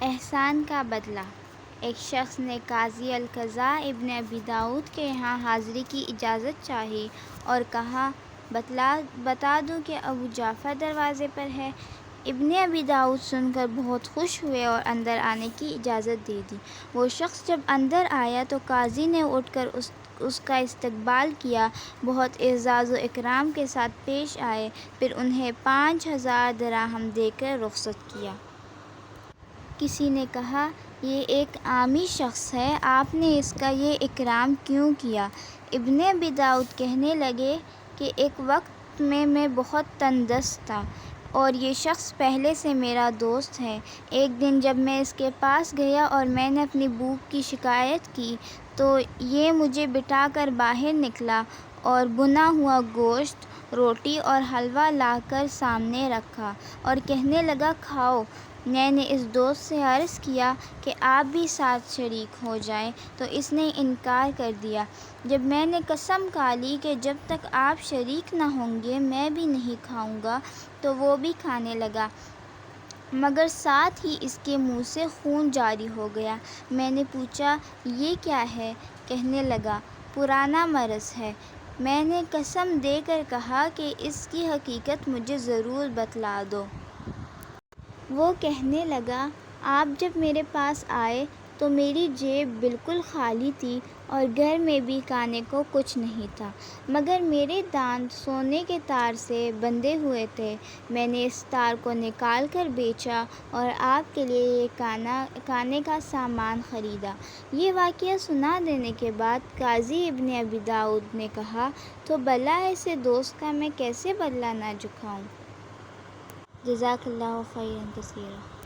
احسان کا بدلہ۔ ایک شخص نے قاضی القضاء ابن ابی داؤد کے یہاں حاضری کی اجازت چاہی اور کہا بتا دوں کہ ابو جعفر دروازے پر ہے۔ ابن ابی داؤد سن کر بہت خوش ہوئے اور اندر آنے کی اجازت دے دی۔ وہ شخص جب اندر آیا تو قاضی نے اٹھ کر اس کا استقبال کیا، بہت اعزاز و اکرام کے ساتھ پیش آئے، پھر انہیں 5000 دراہم دے کر رخصت کیا۔ کسی نے کہا، یہ ایک عامی شخص ہے، آپ نے اس کا یہ اکرام کیوں کیا؟ ابن ابی داؤد کہنے لگے کہ ایک وقت میں بہت تنگ دست تھا اور یہ شخص پہلے سے میرا دوست ہے۔ ایک دن جب میں اس کے پاس گیا اور میں نے اپنی بھوک کی شکایت کی تو یہ مجھے بٹھا کر باہر نکلا اور بنا ہوا گوشت، روٹی اور حلوہ لا کر سامنے رکھا اور کہنے لگا، کھاؤ۔ میں نے اس دوست سے عرض کیا کہ آپ بھی ساتھ شریک ہو جائیں تو اس نے انکار کر دیا۔ جب میں نے قسم کھا لی کہ جب تک آپ شریک نہ ہوں گے میں بھی نہیں کھاؤں گا تو وہ بھی کھانے لگا، مگر ساتھ ہی اس کے منہ سے خون جاری ہو گیا۔ میں نے پوچھا، یہ کیا ہے؟ کہنے لگا، پرانا مرض ہے۔ میں نے قسم دے کر کہا کہ اس کی حقیقت مجھے ضرور بتلا دو۔ وہ کہنے لگا، آپ جب میرے پاس آئے تو میری جیب بالکل خالی تھی اور گھر میں بھی کھانے کو کچھ نہیں تھا، مگر میرے دانت سونے کے تار سے بندھے ہوئے تھے۔ میں نے اس تار کو نکال کر بیچا اور آپ کے لیے یہ کھانے کا سامان خریدا۔ یہ واقعہ سنا دینے کے بعد قاضی ابن ابی داؤد نے کہا، تو بھلا ایسے دوست کا میں کیسے بدلہ نہ چکاؤں؟ جزاک اللہ خیرا کثیرا۔